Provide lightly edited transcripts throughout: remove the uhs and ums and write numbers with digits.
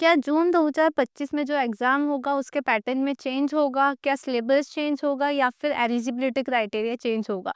क्या जून 2025 में जो एग्ज़ाम होगा उसके पैटर्न में चेंज होगा? क्या सिलेबस चेंज होगा या फिर एलिजिबिलिटी क्राइटेरिया चेंज होगा?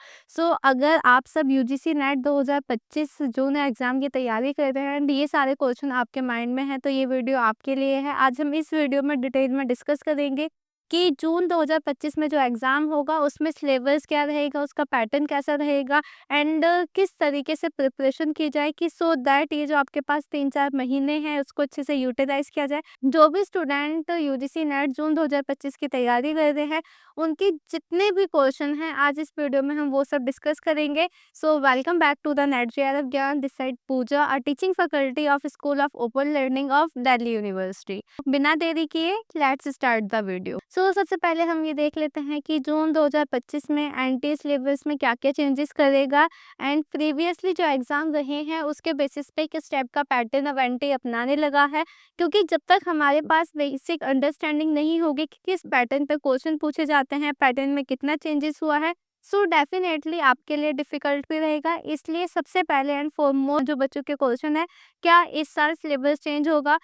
अगर आप सब यूजीसी नेट 2025 जून एग्ज़ाम की तैयारी कर रहे हैं एंड ये सारे क्वेश्चन आपके माइंड में हैं, तो ये वीडियो आपके लिए है। आज हम इस वीडियो में डिटेल में डिस्कस करेंगे कि जून 2025 में जो एग्ज़ाम होगा उसमें सिलेबस क्या रहेगा, उसका पैटर्न कैसा रहेगा एंड किस तरीके से प्रिपरेशन की जाए कि सो दैट ये जो आपके पास 3-4 महीने हैं उसको अच्छे से यूटिलाइज़ किया जाए। जो भी स्टूडेंट यूजीसी नेट जून 2025 की तैयारी कर रहे हैं, उनके जितने भी क्वेश्चन हैं आज इस वीडियो में हम वो सब डिस्कस करेंगे। Welcome back to the net JRF Gyan, this side Pooja, a teaching faculty of school of open learning of Delhi university. बिना देरी किए लेट्स स्टार्ट द वीडियो। सबसे पहले हम ये देख लेते हैं कि जून 2025 में एनटीए सिलेबस में क्या-क्या चेंजेस करेगा एंड प्रीवियसली जो एग्ज़ाम रहे हैं उसके बेसिस पे किस टाइप का पैटर्न अब एनटीए अपनाने लगा है। क्योंकि जब तक हमारे पास बेसिक अंडरस्टैंडिंग नहीं होगी कि किस पैटर्न पे क्वेश्चन पूछे जाते हैं, पैटर्न में कितना चेंजेस हुआ है, डेफिनेटली आपके लिए डिफ़िकल्ट भी रहेगा। इसलिए सबसे पहले एंड फॉरमोस्ट जो बच्चों के क्वेश्चन है, क्या इस साल सिलेबस चेंज होगा?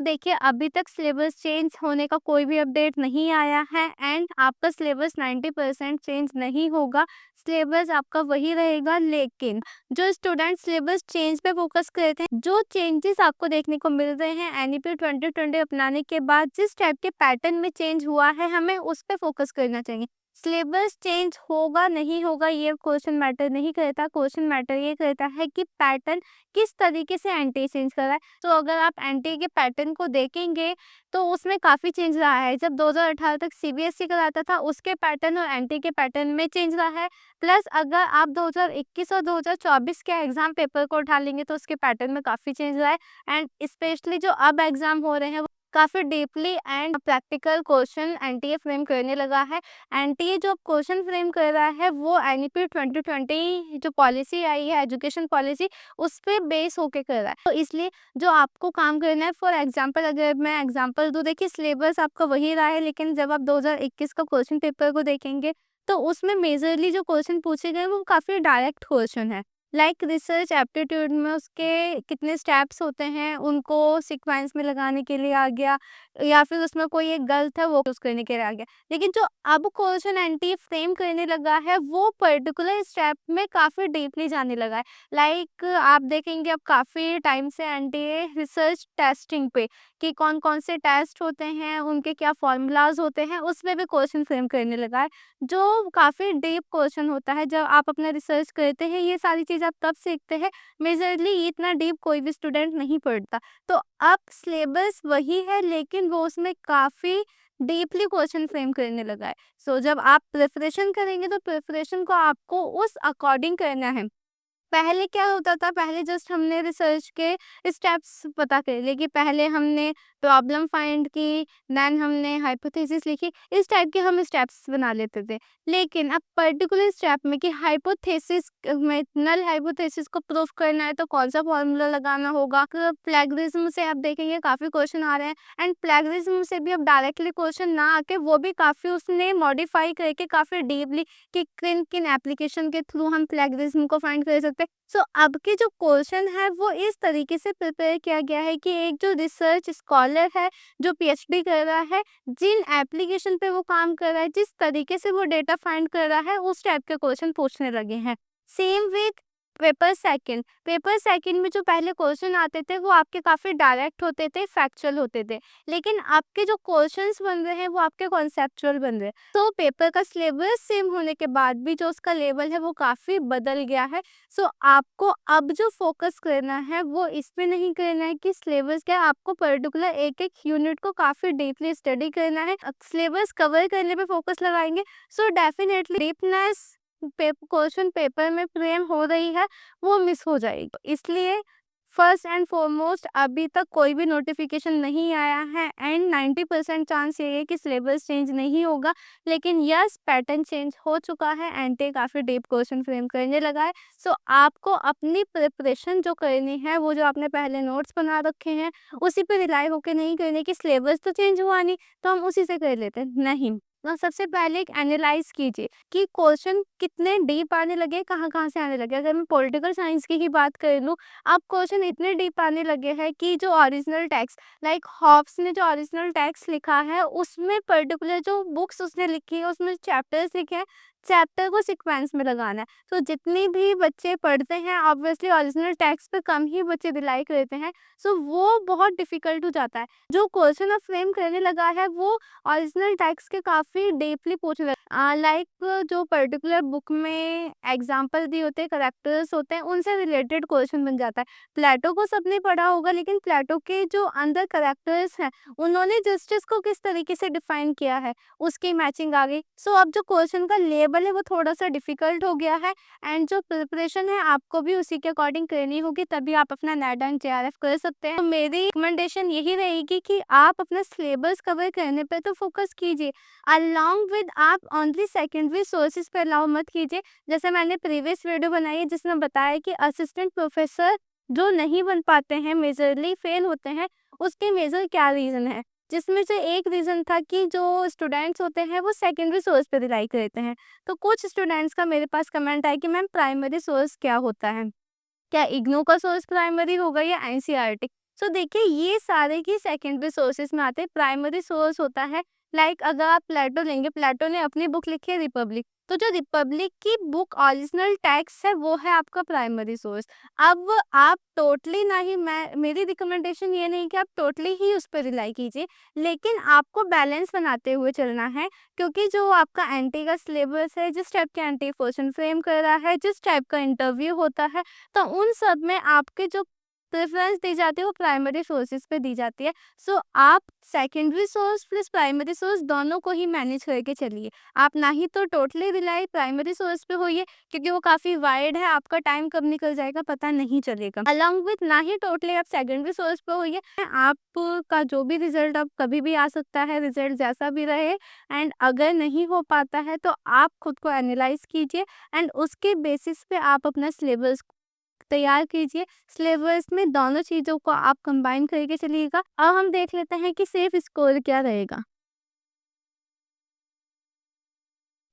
देखिए, अभी तक सिलेबस चेंज होने का कोई भी अपडेट नहीं आया है एंड आपका सिलेबस 90% चेंज नहीं होगा। सिलेबस आपका वही रहेगा, लेकिन जो स्टूडेंट सिलेबस चेंज पे फोकस करते हैं, जो चेंजेस आपको देखने को मिल रहे हैं एनईपी 2020 अपनाने के बाद, जिस टाइप के पैटर्न में चेंज हुआ है, हमें उस पे फोकस करना चाहिए। सिलेबस चेंज होगा नहीं होगा ये क्वेश्चन मैटर नहीं करता। क्वेश्चन मैटर ये करता है कि पैटर्न किस तरीके से एनटीए चेंज कर रहा है। अगर आप एनटीए के पैटर्न को देखेंगे तो उसमें काफ़ी चेंज रहा है। जब 2018 तक सीबीएसई कराता था उसके पैटर्न और एनटीए के पैटर्न में चेंज रहा है। प्लस अगर आप 2021 और 2024 के एग्ज़ाम पेपर को उठा लेंगे तो उसके पैटर्न में काफ़ी चेंज रहा है एंड स्पेशली जो अब एग्ज़ाम हो रहे हैं वो काफ़ी deeply and practical question NTA frame करने लगा है। एनटीए जो क्वेश्चन फ्रेम कर रहा है वो एनईपी 2020 जो पॉलिसी आई है, एजुकेशन पॉलिसी, उस पे बेस होके कर रहा है। तो इसलिए जो आपको काम करना है, फॉर एग्जांपल अगर मैं एग्जांपल दूँ, देखिए सिलेबस आपका वही रहा है, लेकिन जब आप 2021 का क्वेश्चन पेपर को देखेंगे तो उसमें मेजरली जो क्वेश्चन पूछे गए वो काफ़ी डायरेक्ट क्वेश्चन है। लाइक रिसर्च एप्टीट्यूड में उसके कितने स्टेप्स होते हैं उनको सीक्वेंस में लगाने के लिए आ गया, या फिर उसमें कोई एक गलत है वो यूज़ करने के लिए आ गया। लेकिन जो अब क्वेश्चन एनटीए फ्रेम करने लगा है वो पर्टिकुलर स्टेप में काफ़ी डीपली जाने लगा है। लाइक आप देखेंगे अब काफ़ी टाइम से एनटीए रिसर्च टेस्टिंग पे कि कौन-कौन से टेस्ट होते हैं, उनके क्या फ़ॉर्मूलाज़ होते हैं, उसमें भी क्वेश्चन फ्रेम करने लगा है, जो काफ़ी डीप क्वेश्चन होता है। जब आप अपना रिसर्च करते हैं, ये सारी चीज़ आप तब सीखते हैं, मेजरली इतना डीप कोई भी स्टूडेंट नहीं पढ़ता। तो अब सिलेबस वही है लेकिन वो उसमें काफ़ी डीपली क्वेश्चन फ्रेम करने लगा है। जब आप प्रिपरेशन करेंगे तो प्रिपरेशन को आपको उस अकॉर्डिंग करना है। पहले क्या होता था, पहले जस्ट हमने रिसर्च के स्टेप्स पता कर लिए कि पहले हमने प्रॉब्लम फाइंड की, देन हमने हाइपोथेसिस लिखी, इस टाइप के हम स्टेप्स बना लेते थे। लेकिन अब पर्टिकुलर स्टेप में कि हाइपोथेसिस में नल हाइपोथेसिस को प्रूफ करना है तो कौन सा फॉर्मूला लगाना होगा। प्लेगरिज्म से आप देखेंगे काफ़ी क्वेश्चन आ रहे हैं एंड प्लेगरिज्म से भी अब डायरेक्टली क्वेश्चन ना आके वो भी काफ़ी उसने मॉडिफाई करके काफ़ी डीपली कि किन-किन एप्लीकेशन के थ्रू हम प्लेगरिज्म को फाइंड कर सकते हैं। अब के जो क्वेश्चन है वो इस तरीके से प्रिपेयर किया गया है कि एक जो रिसर्च स्कॉलर है, जो पीएचडी कर रहा है, जिन एप्लीकेशन पे वो काम कर रहा है, जिस तरीके से वो डेटा फाइंड कर रहा है, उस टाइप के क्वेश्चन पूछने लगे हैं। सेम विथ पेपर सेकंड में जो पहले क्वेश्चन आते थे वो आपके काफ़ी डायरेक्ट होते थे, फैक्चुअल होते थे। लेकिन आपके जो क्वेश्चंस बन रहे हैं वो आपके कॉन्सेप्चुअल बन रहे हैं। पेपर का सिलेबस सेम होने के बाद भी जो उसका लेवल है वो काफ़ी बदल गया है। आपको अब जो फोकस करना है वो इस पे नहीं करना है कि सिलेबस क्या है, आपको पर्टिकुलर एक-एक यूनिट को काफ़ी डीपली स्टडी करना है। सिलेबस कवर करने पे फोकस लगाएँगे डेफिनिटली डीपनेस क्वेश्चन पेपर में फ्रेम हो रही है वो मिस हो जाएगी। इसलिए फर्स्ट एंड फॉरमोस्ट अभी तक कोई भी नोटिफिकेशन नहीं आया है एंड 90% चांस ये है कि सिलेबस चेंज नहीं होगा, लेकिन यस पैटर्न चेंज हो चुका है। एनटीए काफ़ी डीप क्वेश्चन फ्रेम करने लगा है। आपको अपनी प्रिपरेशन जो करनी है वो जो आपने पहले नोट्स बना रखे हैं उसी पे रिलाई होकर नहीं करने की सिलेबस तो चेंज हुआ नहीं तो हम उसी से कर लेते हैं, नहीं। सबसे पहले एक एनालाइज़ कीजिए कि क्वेश्चन कितने डीप आने लगे, कहाँ-कहाँ से आने लगे। अगर मैं पॉलिटिकल साइंस की ही बात कर लूँ, अब क्वेश्चन इतने डीप आने लगे हैं कि जो ओरिजिनल टेक्स्ट लाइक हॉब्स ने जो ओरिजिनल टेक्स्ट लिखा है, उसमें पर्टिकुलर जो बुक्स उसने लिखी है, उसमें चैप्टर्स लिखे हैं, चैप्टर को सीक्वेंस में लगाना है। तो जितने भी बच्चे पढ़ते हैं ऑब्वियसली ओरिजिनल टेक्स्ट पे कम ही बच्चे रिलाई करते हैं, सो वो बहुत डिफ़िकल्ट हो जाता है। जो क्वेश्चन अब फ्रेम करने लगा है वो ओरिजिनल टेक्स्ट के काफ़ी डीपली पूछने लगा, लाइक जो पर्टिकुलर बुक में एग्ज़ाम्पल दिए होते हैं, कैरेक्टर्स होते हैं, उनसे रिलेटेड क्वेश्चन बन जाता है। प्लेटो को सबने पढ़ा होगा, लेकिन प्लेटो के जो अंदर कैरेक्टर्स हैं, उन्होंने जस्टिस को किस तरीके से डिफ़ाइन किया है, उसकी मैचिंग आ गई। सो अब जो क्वेश्चन का लेवल है वो थोड़ा-सा डिफ़िकल्ट हो गया है एंड जो प्रिपरेशन है आपको भी उसी के अकॉर्डिंग करनी होगी, तभी आप अपना नेट एंड जेआरएफ कर सकते हैं। तो मेरी रिकमेंडेशन यही रहेगी कि आप अपना सिलेबस कवर करने पे तो फ़ोकस कीजिए, अलोंग विद आप ओनली सेकेंडरी सोर्सेज़ पे अलाउ मत कीजिए। जैसे मैंने प्रीवियस वीडियो बनाई है जिसमें बताया कि असिस्टेंट प्रोफ़ेसर जो नहीं बन पाते हैं, मेजरली फ़ेल होते हैं, उसके मेजर क्या रीज़न है? जिसमें से एक रीज़न था कि जो स्टूडेंट्स होते हैं वो सेकेंडरी सोर्स पे रिलाई करते हैं। तो कुछ स्टूडेंट्स का मेरे पास कमेंट आया कि मैम प्राइमरी सोर्स क्या होता है? क्या इग्नू का सोर्स प्राइमरी होगा या एनसीईआरटी? सो देखिए ये सारे ही सेकेंडरी सोर्सेज़ में आते हैं। प्राइमरी सोर्स होता है लाइक अगर आप प्लेटो लेंगे, प्लेटो ने अपनी बुक लिखी है रिपब्लिक, तो जो रिपब्लिक की बुक ओरिजिनल टेक्स्ट है वो है आपका प्राइमरी सोर्स। अब आप टोटली ना ही मैं मेरी रिकमेंडेशन ये नहीं कि आप टोटली ही उस पर रिलाई कीजिए, लेकिन आपको बैलेंस बनाते हुए चलना है, क्योंकि जो आपका एनटी का सिलेबस है, जिस टाइप के एनटी क्वेश्चन फ्रेम कर रहा है, जिस टाइप का इंटरव्यू होता है, तो उन सब में आपके जो प्रेफ़रेंस दी जाती है वो प्राइमरी सोर्सेज़ पे दी जाती है। सो आप secondary source plus primary source दोनों को ही मैनेज करके चलिए। आप ना ही तो टोटली रिलाई प्राइमरी सोर्स पे होइए, क्योंकि वो काफ़ी वाइड है, आपका टाइम कब निकल जाएगा पता नहीं चलेगा। अलोंग विथ ना ही टोटली आप सेकेंडरी सोर्स पे होइए। आपका जो भी रिज़ल्ट अब कभी भी आ सकता है, रिज़ल्ट जैसा भी रहे, एंड अगर नहीं हो पाता है तो आप खुद को एनालाइज़ कीजिए एंड उसके बेसिस पे आप अपना सिलेबस तैयार कीजिए। सिलेबस में दोनों चीज़ों को आप कंबाइन करके चलिएगा। अब हम देख लेते हैं कि सेफ स्कोर क्या रहेगा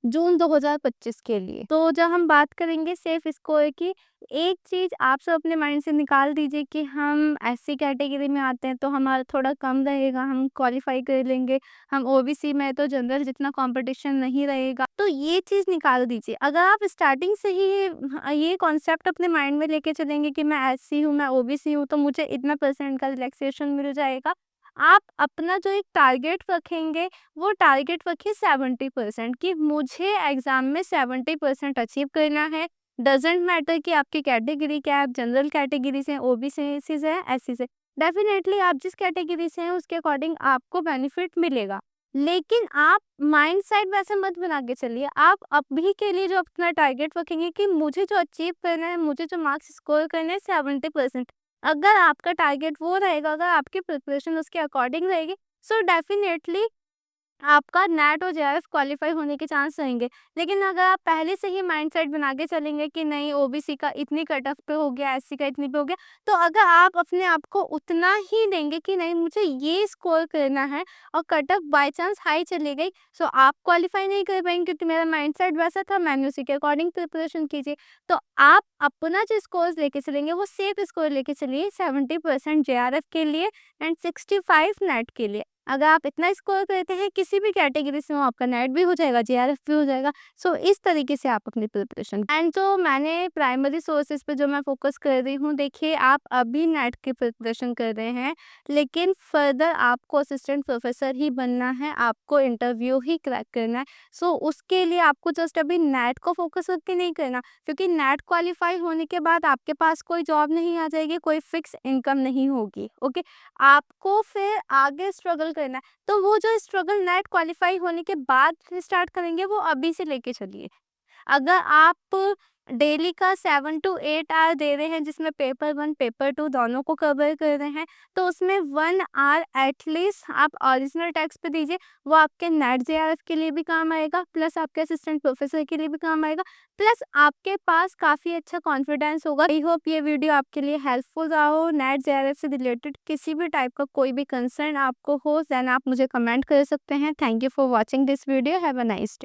जून 2025 के लिए। तो जब हम बात करेंगे सेफ स्कोर की, एक चीज़ आप सब अपने माइंड से निकाल दीजिए कि हम एससी कैटेगरी में आते हैं तो हमारा थोड़ा कम रहेगा, हम क्वालिफ़ाई कर लेंगे। हम ओबीसी में तो जनरल जितना कॉम्पिटिशन नहीं रहेगा, तो ये चीज़ निकाल दीजिए। अगर आप स्टार्टिंग से ही ये कॉन्सेप्ट अपने माइंड में लेके चलेंगे कि मैं एससी हूँ, मैं ओबीसी हूँ, तो मुझे इतना परसेंट का रिलैक्सेशन मिल जाएगा। आप अपना जो एक टारगेट रखेंगे, वो टारगेट रखिए 70% कि मुझे एग्ज़ाम में 70% अचीव करना है। डज़न्ट मैटर कि आपकी कैटेगरी क्या है, आप जनरल कैटेगरी से हैं, ओबीसी से हैं, एससी से। डेफ़िनेटली आप जिस कैटेगरी से हैं उसके अकॉर्डिंग आपको बेनिफिट मिलेगा। लेकिन आप माइंडसेट वैसे मत बना के चलिए। आप अभी के लिए जो अपना टारगेट रखेंगे कि मुझे जो अचीव करना है, मुझे जो मार्क्स स्कोर करने हैं 70%। अगर आपका टारगेट वो रहेगा, अगर आपकी प्रिपरेशन उसके अकॉर्डिंग रहेगी, सो डेफ़िनेटली आपका नेट और जेआरएफ क्वालीफाई होने के चांस रहेंगे। लेकिन अगर आप पहले से ही माइंडसेट बना के चलेंगे कि नहीं ओबीसी का इतनी कट ऑफ पे हो गया, एससी का इतने पे हो गया, तो अगर आप अपने आप को उतना ही देंगे कि नहीं मुझे ये स्कोर करना है और cut off by chance high चली गई, सो आप क्वालीफाई नहीं कर पाएंगे क्योंकि मेरा माइंडसेट वैसा था, मैंने उसी के अकॉर्डिंग प्रिपरेशन कीजिए। तो आप अपना जो स्कोर लेके चलेंगे वो सेफ स्कोर लेके चलिए 70% जेआरएफ के लिए एंड 65 नेट के लिए। अगर आप इतना स्कोर करते हैं किसी भी कैटेगरी से हो, आपका नेट भी हो जाएगा, जेआरएफ भी हो जाएगा। सो इस तरीके से आप अपनी प्रिपरेशन एंड जो मैंने प्राइमरी सोर्सेज पे जो मैं फोकस कर रही हूँ, देखिए आप अभी नेट की प्रिपरेशन कर रहे हैं, लेकिन फर्दर आपको असिस्टेंट प्रोफेसर ही बनना है, आपको इंटरव्यू ही क्रैक करना है। सो उसके लिए आपको जस्ट अभी नेट को फोकस करके नहीं करना, क्योंकि नेट क्वालिफाई होने के बाद आपके पास कोई जॉब नहीं आ जाएगी, कोई फिक्स इनकम नहीं होगी। ओके, आपको फिर आगे स्ट्रगल करना है, तो वो जो स्ट्रगल नेट क्वालिफाई होने के बाद स्टार्ट करेंगे वो अभी से लेके चलिए। अगर आप डेली का 7 टू 8 आवर दे रहे हैं, जिसमें पेपर 1 पेपर 2 दोनों को कवर कर रहे हैं, तो उसमें 1 आवर एटलीस्ट आप ओरिजिनल टेक्स्ट पे दीजिए। वो आपके नेट जेआरएफ के लिए भी काम आएगा, प्लस आपके असिस्टेंट प्रोफेसर के लिए भी काम आएगा, प्लस आपके पास काफ़ी अच्छा कॉन्फिडेंस होगा। आई होप ये वीडियो आपके लिए हेल्पफुल रहा हो। नेट जेआरएफ से रिलेटेड किसी भी टाइप का कोई भी कंसर्न आपको हो, देन आप मुझे कमेंट कर सकते हैं। Thank you for watching this video. Have a nice day.